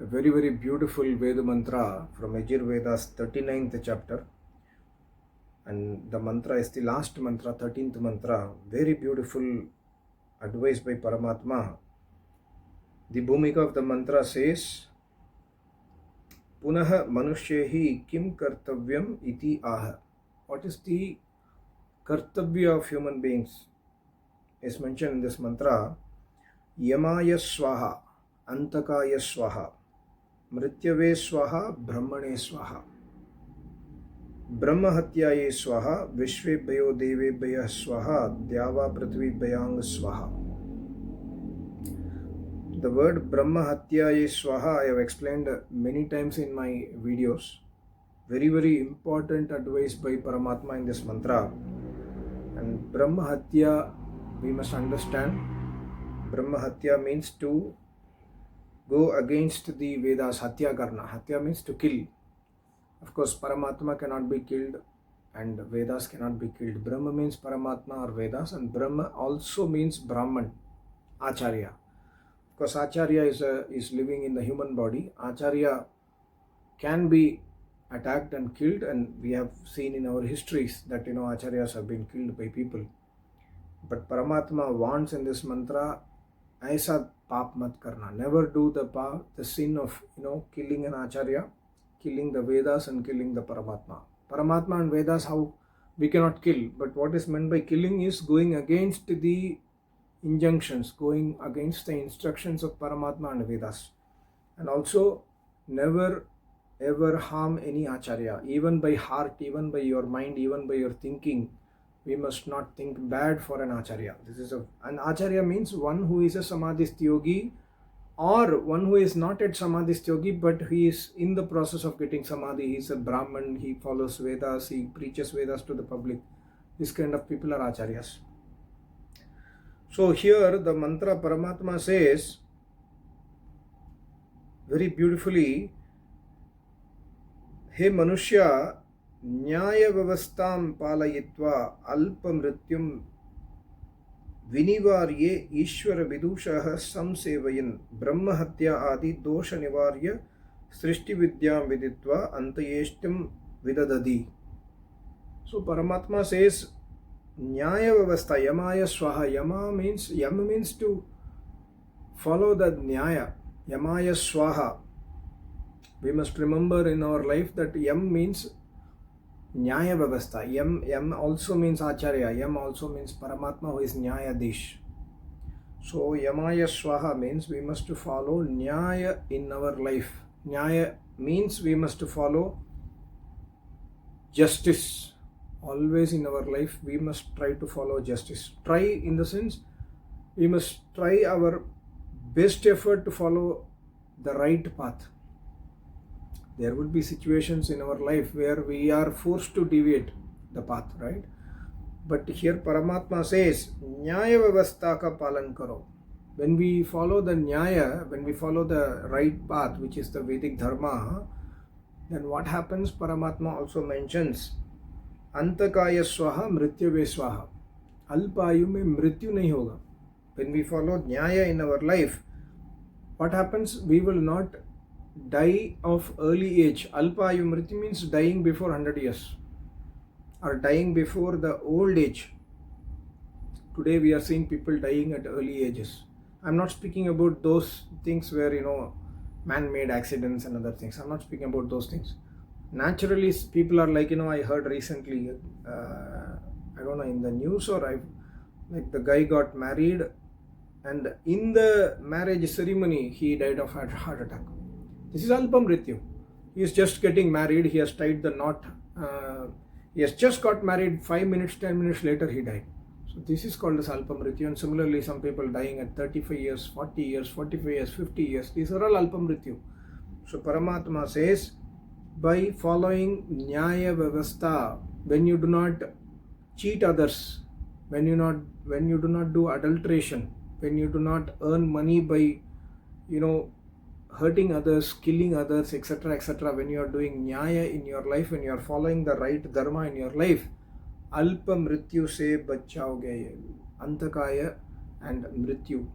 A very, very beautiful Veda mantra from Yajurveda's 39th chapter. And the mantra is the last mantra, 13th mantra. Very beautiful advice by Paramatma. The Bhumika of the mantra says, Punaha manushyehi kim kartavyam iti aha. What is the kartavya of human beings? Is mentioned in this mantra. Yamaya swaha, antakaya swaha, mrityave swaha, brahmane swaha. ब्रह्म हत्याये स्वाहा विश्वेभ्यो देवेभ्यः स्वाहा द्यावा पृथ्वीभ्यां स्वाहा. The word Brahma Hatyaye Swaha I have explained many times in my videos. Very, very important advice by Paramatma in this mantra. And Brahma Hatya, we must understand. Brahma Hatya means to go against the Vedas. Hatya karna. Hatya means to kill. Of course, Paramatma cannot be killed and Vedas cannot be killed. Brahma means Paramatma or Vedas, and Brahma also means Brahman, Acharya. Of course, Acharya is living in the human body. Acharya can be attacked and killed, and we have seen in our histories that Acharyas have been killed by people. But Paramatma warns in this mantra, Aisa paap mat karna. Never do the sin of killing an Acharya, killing the Vedas and killing the Paramatma. Paramatma and Vedas, how we cannot kill, but what is meant by killing is going against the injunctions, going against the instructions of Paramatma and Vedas. And also never ever harm any Acharya, even by heart, even by your mind, even by your thinking. We must not think bad for an Acharya. An Acharya means one who is a Samadhist yogi, or one who is not at Samadhist yogi, but he is in the process of getting Samadhi. He is a Brahman, he follows Vedas, he preaches Vedas to the public. This kind of people are Acharyas. So here the mantra Paramatma says very beautifully, He Manushya Nyaya Vavastam Palayitva Alpa Mrityum Vinivarye Ishvara Vidushaha Samsevayan Brahma Hatya Adi Dosha Nivarya Srishti Vidyam Viditva Antayeshtam Vidadadi. So Paramatma says Nyaya Vavastha Yamaya Swaha. Yama means to follow the Nyaya. Yamaya Swaha. We must remember in our life that Yam means Nyaya Vyavastha. Yam also means Acharya. Yam also means Paramatma, who is Nyayadish. So Yamaya Swaha means we must follow Nyaya in our life. Nyaya means we must follow justice. Always in our life we must try to follow justice. Try in the sense we must try our best effort to follow the right path. There would be situations in our life where we are forced to deviate the path, right? But here Paramatma says, Nyaya Vyavastha ka palan karo. When we follow the Nyaya, when we follow the right path, which is the Vedic Dharma, then what happens? Paramatma also mentions, Antakaya Swaha, Mrityave Swaha. Alpayu mein mrityu nahi hoga. When we follow Nyaya in our life, what happens? We will not die of early age. Alpayu Mrityu means dying before 100 years or dying before the old age. Today we are seeing people dying at early ages. I'm not speaking about those things where man-made accidents and other things. I'm not speaking about those things. Naturally people are like, I heard recently, I don't know, in the news or like the guy got married and in the marriage ceremony he died of a heart attack. This is Alpa Mrityu. He is just getting married. He has tied the knot. He has just got married. 5 minutes, 10 minutes later, he died. So this is called as Alpa Mrityu. And similarly, some people dying at 35 years, 40 years, 45 years, 50 years. These are all Alpa Mrityu. So Paramatma says, by following Nyaya Vyavastha, when you do not cheat others, when you do not do adulteration, when you do not earn money by, hurting others, killing others, etc., etc., when you are doing Nyaya in your life, when you are following the right Dharma in your life, Alpa Mrityu se bachaoge, Antakaya and Mrityu.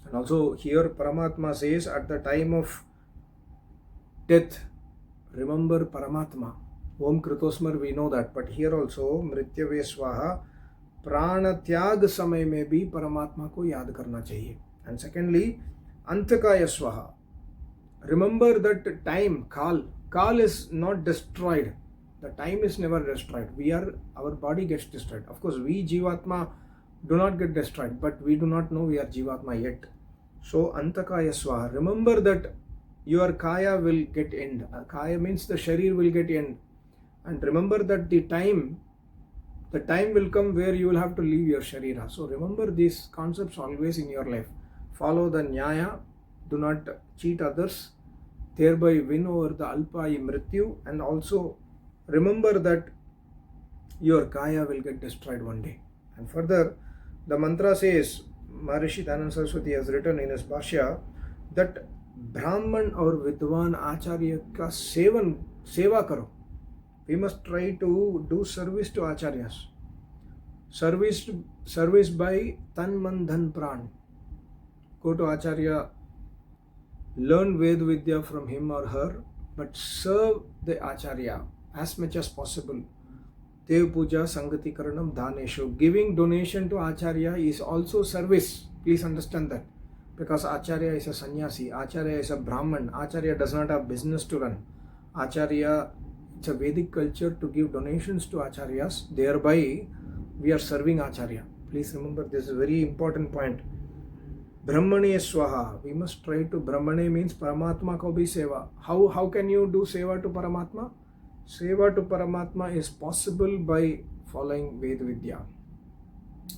And also here Paramatma says at the time of death, remember Paramatma. Om Kritosmar, we know that. But here also, Mrityave Swaha, Prana Tyag Samay mein bhi Paramatma ko yaad karna chahiye. And secondly, Antakaya Swaha. Remember that time, Kal is not destroyed. The time is never destroyed. Our body gets destroyed. Of course, we Jivatma do not get destroyed, but we do not know we are Jivatma yet. So, Antakaya Swaha. Remember that your Kaya will get end. Kaya means the Sharir will get end. And remember that the time will come where you will have to leave your Sharira. So, remember these concepts always in your life. Follow the Nyaya. Do not cheat others. Thereby win over the Alpai Mrityu. And also remember that your Kaya will get destroyed one day. And further, the mantra says, Maharishi Dhananda Saraswati has written in his Bhashya that Brahman or Vidwan Acharya ka seva karo. We must try to do service to Acharyas. Service by Tan Man Dhan Pran. Go to Acharya, learn Ved Vidya from him or her, but serve the Acharya as much as possible. Dev Puja Sangati Karanam Dhaneshu. Giving donation to Acharya is also service. Please understand that. Because Acharya is a sannyasi, Acharya is a Brahman, Acharya does not have business to run. Acharya, it's a Vedic culture to give donations to Acharyas. Thereby, we are serving Acharya. Please remember, this is a very important point. Brahmane Swaha. We must try to, Brahmane means Paramatma ko bhi seva. How can you do seva to Paramatma? Seva to Paramatma is possible by following Ved Vidya.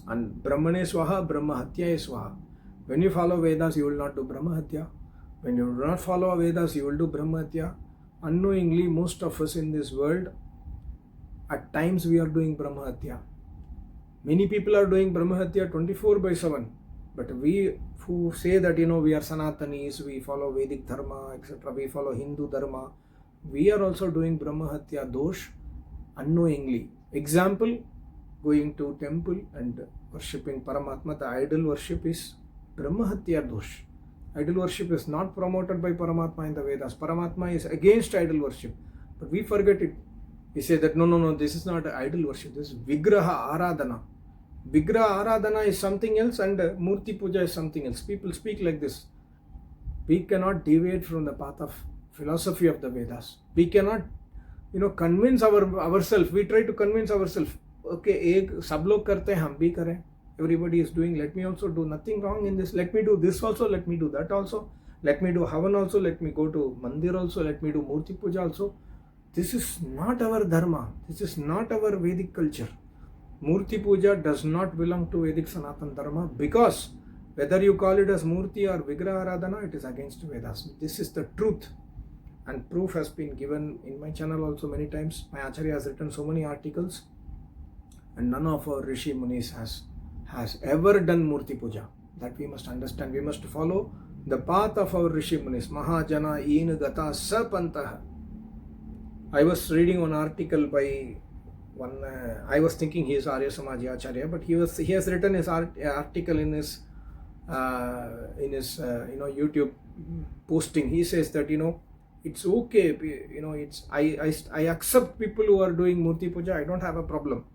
And Brahmane Swaha, Brahmahatya Swaha. When you follow Vedas, you will not do Brahmahatya. When you do not follow Vedas, you will do Brahmahatya. Unknowingly, most of us in this world, at times we are doing Brahmahatya. Many people are doing Brahmahatya 24/7. But we who say that, we are Sanatanis, we follow Vedic Dharma, etc., we follow Hindu Dharma, we are also doing Brahmahatya dosh unknowingly. Example, going to temple and worshipping Paramatma, the idol worship is Brahmahatya dosh. Idol worship is not promoted by Paramatma in the Vedas. Paramatma is against idol worship. But we forget it. We say that no, this is not idol worship, this is Vigraha Aradhana. Vigraha Aradhana is something else and Murti Puja is something else. People speak like this. We cannot deviate from the path of philosophy of the Vedas. We cannot, convince ourselves. We try to convince ourselves. Okay, sab log karte hain, hum bhi kare. Everybody is doing, let me also do. Nothing wrong in this. Let me do this also, let me do that also. Let me do Havan also, let me go to Mandir also, let me do Murti Puja also. This is not our Dharma. This is not our Vedic culture. Murti Puja does not belong to Vedic Sanatan Dharma, because whether you call it as Murti or Vigraha Aradhana, it is against Vedas. This is the truth. And proof has been given in my channel also many times. My Acharya has written so many articles, and none of our Rishi Munis has ever done Murti Puja. That we must understand. We must follow the path of our Rishi Munis. Mahajana Yin Gata Sapantah. I was reading one article by one, I was thinking he is Arya Samaji Acharya, but he has written his article in his YouTube posting. He says that it's okay, it's I accept people who are doing Murti Puja. I don't have a problem.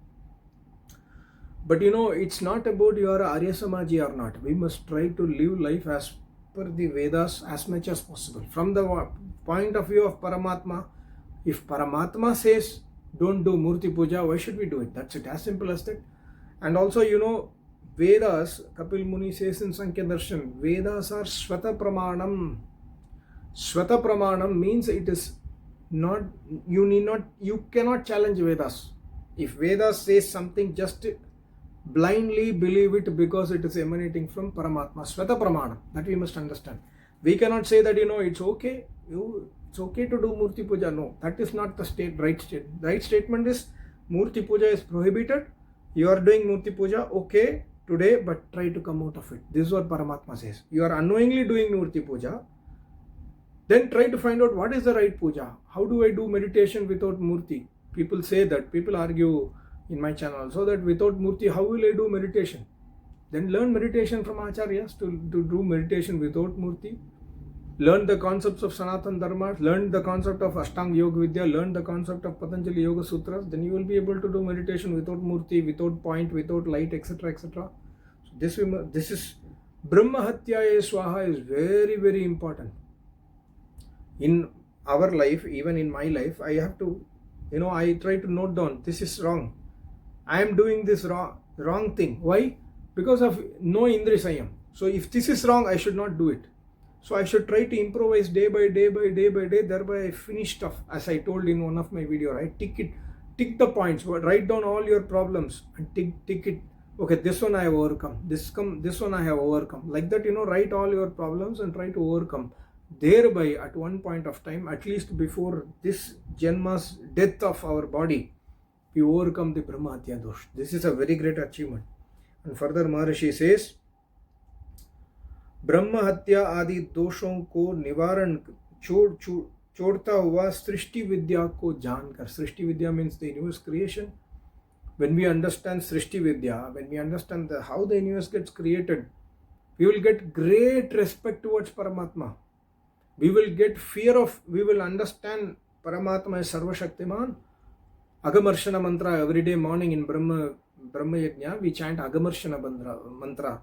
But it's not about you are Arya Samaji or not. We must try to live life as per the Vedas as much as possible. From the point of view of Paramatma, if Paramatma says don't do Murti Puja, why should we do it? That's it, as simple as that. And also, Vedas, Kapil Muni says in Sankhya Darshan, Vedas are Swata Pramanam. Swata Pramanam means it is not, you cannot challenge Vedas. If Vedas says something, just blindly believe it because it is emanating from Paramatma. Swata Pramanam, that we must understand. We cannot say that, it's okay. It's okay to do Murti Puja. No, that is not the right statement. The right statement is Murti Puja is prohibited. You are doing Murti Puja, okay, today, but try to come out of it. This is what Paramatma says. You are unknowingly doing Murti Puja. Then try to find out what is the right puja. How do I do meditation without Murti? People say that. People argue in my channel. So that without Murti, how will I do meditation? Then learn meditation from Acharyas to do meditation without Murti. learn the concepts of Sanatan Dharma, learn the concept of Ashtanga Yoga Vidya, learn the concept of Patanjali Yoga Sutras, then you will be able to do meditation without murti, without point, without light, etc. etc. So this is Brahma Hatyaya Swaha is very, very important. In our life, even in my life, I have to, I try to note down, this is wrong. I am doing this wrong thing. Why? Because of no Indrisayam. So if this is wrong, I should not do it. So I should try to improvise day by day by day by day. Thereby I finish stuff, as I told in one of my video, right? Tick the points, write down all your problems and tick it. Okay, this one I have overcome. This one I have overcome. Like that, write all your problems and try to overcome. Thereby, at one point of time, at least before this Janma's death of our body, we overcome the Brahma Hatya dosh. This is a very great achievement. And further, Maharishi says, ब्रह्म हत्या आदि दोषों को निवारण छोड़ता हुआ सृष्टि विद्या को जानकर, सृष्टि विद्या means the universe creation. When we understand Srishti Vidya, when we understand how the universe gets created, we will get great respect towards Paramatma. We will understand Paramatma as Sarva Shaktiman. Agamarshana mantra, every day morning in Brahma Yajna, we chant Agamarshana mantra.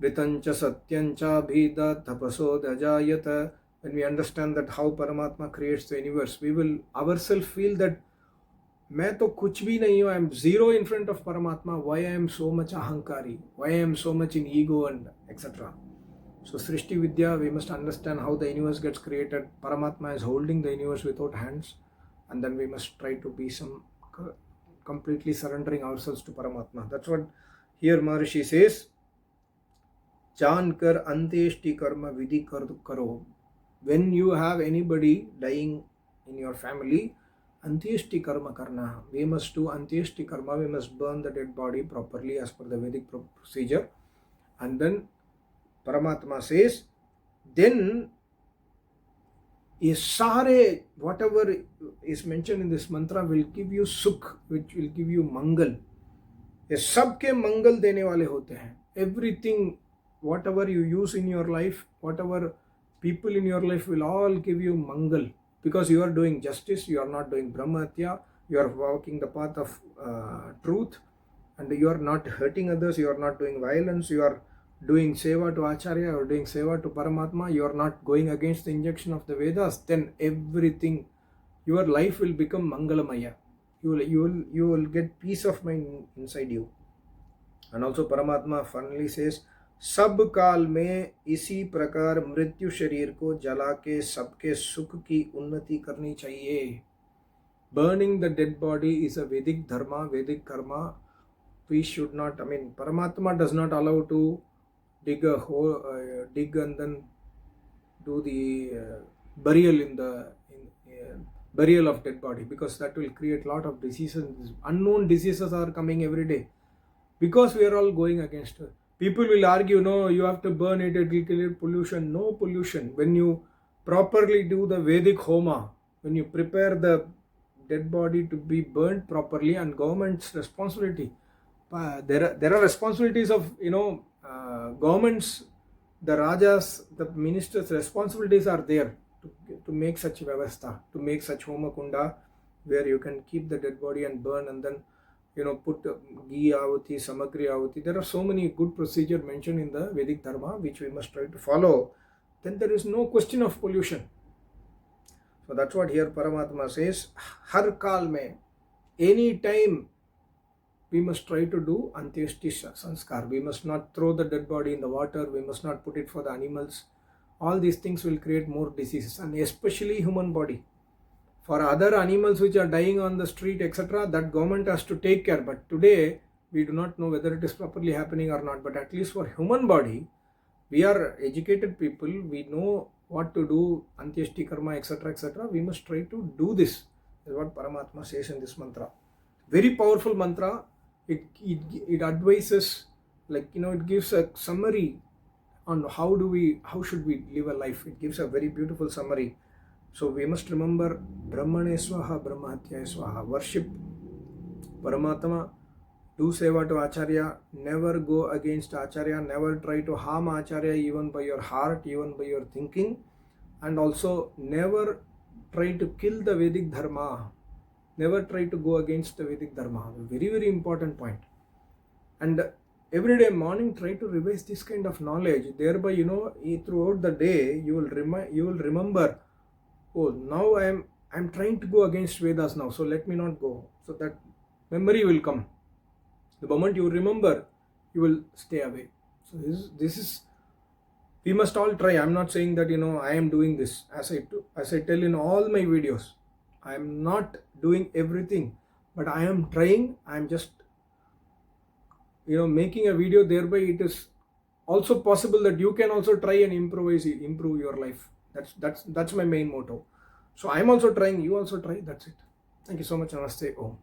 Ritancha satyancha bhida tapaso dajayata. When we understand that how Paramatma creates the universe, we will ourselves feel that मैं तो कुछ भी नहीं हूँ, I am zero in front of Paramatma. Why I am so much ahankari? Why I am so much in ego and etc. So Srishti Vidya, we must understand how the universe gets created. Paramatma is holding the universe without hands, and then we must try to be completely surrendering ourselves to Paramatma. That's what here Maharishi says. Chankar anteshti karma vidhi karo. When you have anybody dying in your family, anteshti karma karna. We must do anteshti karma. We must burn the dead body properly as per the Vedic procedure. And then Paramatma says, then whatever is mentioned in this mantra will give you sukh, which will give you mangal. ये सबके मंगल देने वाले होते हैं. Everything, whatever you use in your life, whatever people in your life will all give you mangal, because you are doing justice, you are not doing brahmatya, you are walking the path of truth, and you are not hurting others, you are not doing violence, you are doing seva to Acharya or doing seva to Paramatma, you are not going against the injunction of the Vedas, then everything, your life will become Mangalamaya. You will get peace of mind inside you. And also Paramatma finally says, सब काल में इसी प्रकार मृत्यु शरीर को जला के सबके सुख की उन्नति करनी चाहिए. Burning the dead body is a Vedic dharma, Vedic karma. We should not, Paramatma does not allow to dig a hole, dig and then do the burial of dead body, because that will create a lot of diseases. Unknown diseases are coming every day because we are all going against it. People will argue, no, you have to burn it, it will create pollution. No pollution. When you properly do the Vedic homa, when you prepare the dead body to be burnt properly, and government's responsibility, there are responsibilities of, governments, the rajas, the ministers' responsibilities are there to make such vyavastha, to make such homa kunda where you can keep the dead body and burn, and then put ghee ahuti, samagri ahuti. There are so many good procedures mentioned in the Vedic dharma which we must try to follow. Then there is no question of pollution. So that's what here Paramatma says. Har kal mein, any time, we must try to do antyeshti sanskar. We must not throw the dead body in the water. We must not put it for the animals. All these things will create more diseases, and especially human body. For other animals which are dying on the street, etc., that government has to take care. But today, we do not know whether it is properly happening or not. But at least for human body, we are educated people. We know what to do, antyeshti karma, etc., etc. We must try to do this. This is what Paramatma says in this mantra. Very powerful mantra. It advises, it gives a summary on how should we live a life. It gives a very beautiful summary. So we must remember Brahmane Swaha, Brahmahatyaya Swaha. Worship Paramatma, do seva to Acharya, never go against Acharya, never try to harm Acharya even by your heart, even by your thinking. and also never try to kill the Vedic Dharma. Never try to go against the Vedic Dharma. Very, very important point. And every day morning try to revise this kind of knowledge. Thereby, throughout the day you will remember, oh, now I'm trying to go against Vedas now, so let me not go. So that memory will come. The moment you remember, you will stay away. So this is we must all try. I'm not saying that I am doing this. As I tell in all my videos, I am not doing everything, but I am trying. I'm just making a video. Thereby it is also possible that you can also try and improve your life. That's my main motto. So I'm also trying, you also try. That's it. Thank you so much. Namaste. Om.